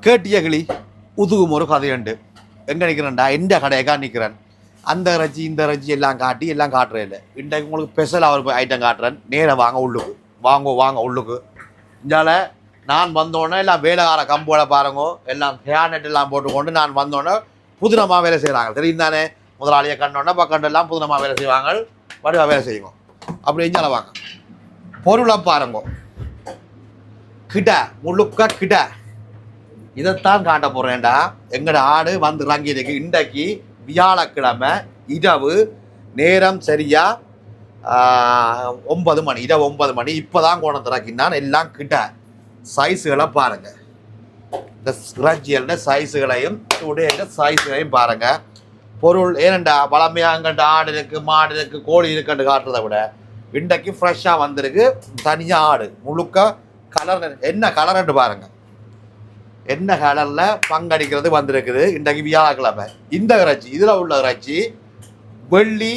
கேட்டியகளி உதுகும் ஒரு கதையுண்டு. எங்கே நிற்கிறேன்டா, எந்த கடையக்கா நிற்கிறேன். அந்த இறைச்சி இந்த இறைச்சி எல்லாம் காட்டி எல்லாம் காட்டுறேன் இல்லை. இன்றைக்கு உங்களுக்கு ஸ்பெஷலாக ஒரு ஐட்டம் காட்டுறேன். நேராக வாங்க உள்ளுக்கு, வாங்க உள்ளுக்கு. இந்தால நான் வந்தோடனே எல்லாம் வேலைக்கார கம்போட பாருங்கோ, எல்லாம் ஹேர்நெட் எல்லாம் போட்டுக்கொண்டு நான் வந்தோடனே புதினமாக வேலை செய்கிறாங்க. தெரியும் தானே, முதலாளியை கண்டோடனே பக்கண்டெல்லாம் புதினமாக வேலை செய்வாங்க, வடிவாக வேலை செய்யுங்க. அப்படி இஞ்சால வாங்க, பொருளை பாருங்கோ. கிட்ட முழுக்க கிட்ட இதைத்தான் காட்ட போகிறேன்டா. எங்களோட ஆடு வந்து இறங்கியிருக்கு. இன்றைக்கு வியாழக்கிழமை இரவு, நேரம் சரியா 9 மணி, இரவு 9 மணி. இப்போ தான் கோணம் திறக்கினான். எல்லாம் கிட்ட சைஸுகளை பாருங்கள். இந்த இறைச்சியோட சைஸுகளையும் உடைய சைஸுகளையும் பாருங்கள். பொருள் ஏனண்டா பழமையாக அங்கிட்ட ஆடு இருக்குது, மாடு இருக்குது, கோழி இருக்குன்னு காட்டுறதை விட இன்றைக்கு ஃப்ரெஷ்ஷாக வந்திருக்கு. தனியாக ஆடு முழுக்க கலர், என்ன கலர்ன்ட்டு பாருங்கள். என்ன கலரில் பங்கடிக்கிறது வந்திருக்குது. இன்றைக்கு வியாழக்கிழமை. இந்த இறைச்சி, இதில் உள்ள இறைச்சி வெள்ளி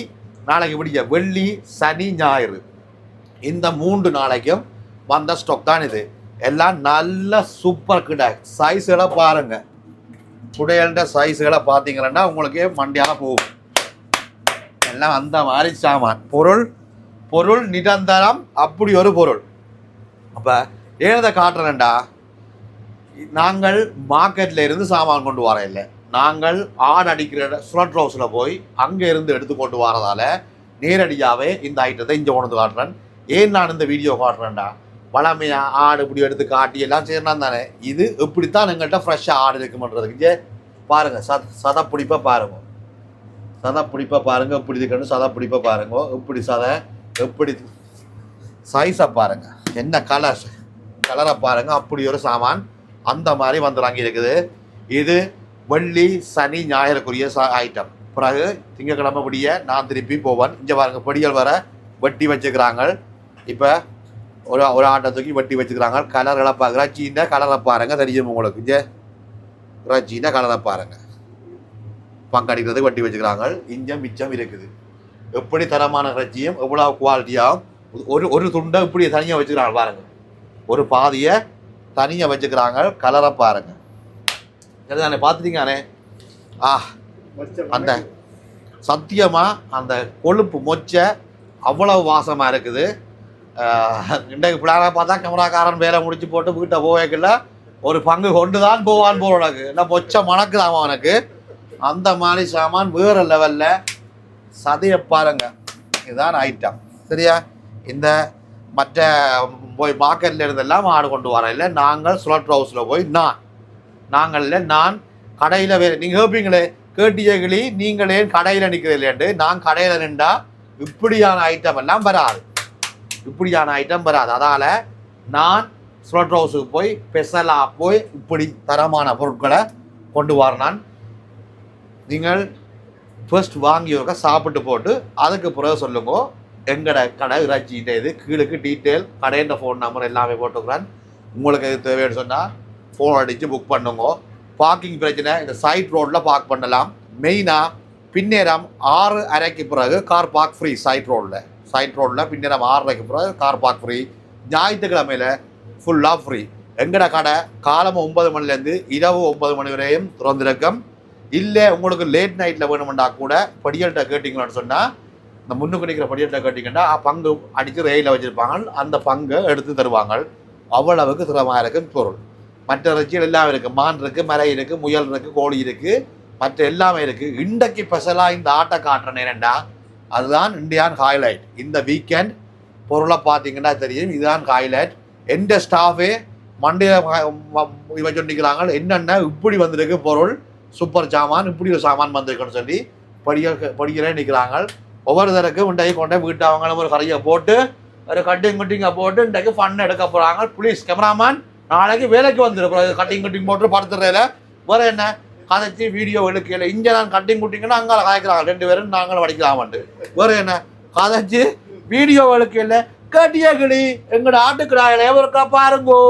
நாளைக்கு பிடிக்க, வெள்ளி சனி ஞாயிறு இந்த 3 நாளைக்கும் வந்த ஸ்டாக் தான் இது. எல்லாம் நல்ல சூப்பர் கிட்ட சைஸுகளை பாருங்கள். குடையல்ட சைஸுகளை பார்த்தீங்கன்னா உங்களுக்கு மண்டியான போகும். எல்லாம் அந்த மாதிரி சாமான். பொருள் நிரந்தரம். அப்படி ஒரு பொருள். அப்போ ஏனதை காட்டுறேன்டா, நாங்கள் மார்க்கெட்டில் இருந்து சாமான் கொண்டு வர இல்லை. நாங்கள் ஆடு அடிக்கிற ஸ்லட் ஹவுஸில் போய் அங்கே இருந்து எடுத்து கொண்டு வரதால நேரடியாகவே இந்த ஐட்டத்தை இங்கே கொண்டு காட்டுறேன். ஏன் நான் இந்த வீடியோ காட்டுறேன்டா, பழமையாக ஆடு இப்படி எடுத்து காட்டி எல்லாம் செய்யணும் தானே. இது இப்படித்தான் எங்கள்கிட்ட ஃப்ரெஷ்ஷாக ஆடு இருக்குமன்றதுக்கு. இங்கே பாருங்கள், சதப்பிடிப்பை பாருங்க, சதப்பிடிப்பை பாருங்கள். இப்படி இருக்குன்னு சதப்பிடிப்பை பாருங்க. இப்படி எப்படி சைஸை பாருங்கள், என்ன கலரை பாருங்கள். அப்படி ஒரு சாமான் அந்த மாதிரி வந்துடுறாங்க இருக்குது. இது வெள்ளி சனி ஞாயிறுக்குரிய ஐட்டம். பிறகு திங்கக்கிழமை படிய நான் திருப்பி போவேன். இங்கே பாருங்கள், படிகள் வர வெட்டி வச்சுக்கிறாங்க. இப்போ ஒரு ஆட்டை தூக்கி வெட்டி வச்சுக்கிறாங்க. கலர்களை பார்க்குறா, சீன கலரை பாருங்கள், தெரியும் உங்களுக்கு. இங்கே சீன கலரை பாருங்கள். பங்கடிக்கிறது வெட்டி வச்சுக்கிறாங்க. இங்கே மிச்சம் இருக்குது. எப்படி தரமான இறைச்சியும் எவ்வளோ குவாலிட்டியாகவும் ஒரு துண்டை இப்படி தனியாக வச்சுக்கிறாங்க பாருங்கள். ஒரு பாதியை தனியாக வச்சுக்கிறாங்க. கலரை பாருங்கள். தானே பார்த்துட்டீங்கானே. அந்த சத்தியமாக அந்த கொழுப்பு மொச்சை அவ்வளவு வாசமாக இருக்குது. இன்றைக்கு பிள்ளைகளை பார்த்தா கேமராக்காரன் வேலை முடிச்சு போட்டு வீட்டை போவேக்கில்ல ஒரு பங்கு கொண்டு தான் போவான் போல உனக்கு. இல்லை மொச்சை மணக்குதாமா அவனுக்கு. அந்த மாதிரி சாமான் வேறு லெவலில். சதையை பாருங்க. இதுதான் ஐட்டம். சரியா? இந்த மற்ற போய் மார்க்கெட்டில் இருந்தெல்லாம் ஆடு கொண்டு வர இல்லை. நாங்கள் ஸ்லட் ஹவுஸில் போய் நான் கடையில் வேறு. நீங்கள் கேட்பீங்களே, கேட்டியகளி நீங்களே கடையில் நிற்கிறீங்களேன்ட்டு. நான் கடையில் நின்றா இப்படியான ஐட்டம் எல்லாம் வராது. அதால் நான் ஸ்லட் ஹவுஸுக்கு போய் ஸ்பெஷலாக போய் இப்படி தரமான பொருட்களை கொண்டு வரேன். நீங்கள் ஃபர்ஸ்ட் வாங்கியோக்க சாப்பிட்டு போட்டு அதுக்கு பிறகு சொல்லுங்க. எங்கட கடை இறைச்சிட்ட இது கீழுக்கு டீட்டெயில் கடைன்ற ஃபோன் நம்பர் எல்லாமே போட்டுக்கிறேன். உங்களுக்கு எது தேவைன்னு சொன்னால் ஃபோன் அடித்து புக் பண்ணுங்க. பார்க்கிங் பிரச்சனை, இந்த சைட் ரோட்டில் பார்க் பண்ணலாம். மெயினாக பின்னேரம் 6:30க்கு பிறகு கார் பார்க் ஃப்ரீ. சைட் ரோட்டில் பின்னேரம் 6:30க்கு பிறகு கார் பார்க் ஃப்ரீ. ஞாயிற்றுக்கிழமையில் ஃபுல்லாக ஃப்ரீ. எங்கட கடை காலம் 9 மணிலேருந்து இரவு 9 மணி வரையும் திறந்திருக்கும். இல்லை உங்களுக்கு லேட் நைட்டில் வேணுமெண்டா கூட படியல்கிட்ட கேட்டிங்கன்னு சொன்னால், இந்த முன்னுக்கு நிற்கிற படியல்கிட்ட கேட்டிங்கன்னா பங்கு அடித்து ரயிலில் வச்சுருப்பாங்க. அந்த பங்கை எடுத்து தருவாங்க. அவ்வளவுக்கு திறமாக இருக்கும் பொருள். மற்ற இறைச்சிகள் எல்லாம் இருக்குது. மான் இருக்குது, மலை இருக்குது, முயல் இருக்குது, கோழி இருக்குது, மற்ற எல்லாமே இருக்குது. இன்றைக்கு ஸ்பெஷலாக இந்த ஆட்டை காட்டுற நேரண்டா, அதுதான் இந்தியான் ஹைலைட். இந்த வீக்கெண்ட் பொருளை பார்த்தீங்கன்னா தெரியும். இதுதான் ஹைலைட். எந்த ஸ்டாஃபே மண்டையில் இவன் சொல்லிக்கிறாங்க, என்னென்ன இப்படி வந்திருக்கு பொருள், சூப்பர் சாமான், இப்படி ஒரு சாமான் வந்திருக்குன்னு சொல்லி படிக்கிறே நிற்கிறாங்க. ஒவ்வொருத்தருக்கும் இன்றைக்கு கொண்டே வீட்டு அவங்களும் ஒரு கரையை போட்டு ஒரு கட்டிங்கை போட்டு இன்றைக்கு ஃபன் எடுக்க போகிறாங்க. ப்ளீஸ் கேமராமேன், நாளைக்கு வேலைக்கு வந்துருக்குறோம். கட்டிங் போட்டு படுத்துறதுல வேறு என்ன கதைச்சி வீடியோ எடுக்கல. இங்கே நான் கட்டிங்கன்னா அங்கே காய்க்கிறாங்க 2 பேரும், நாங்களும் வடிக்கலாமான்ட்டு. வேறு என்ன கதைச்சி வீடியோ எடுக்கல. கட்டியகிளி எங்களோட ஆட்டுக்கிடாயில எவருக்கா பாருங்கோ.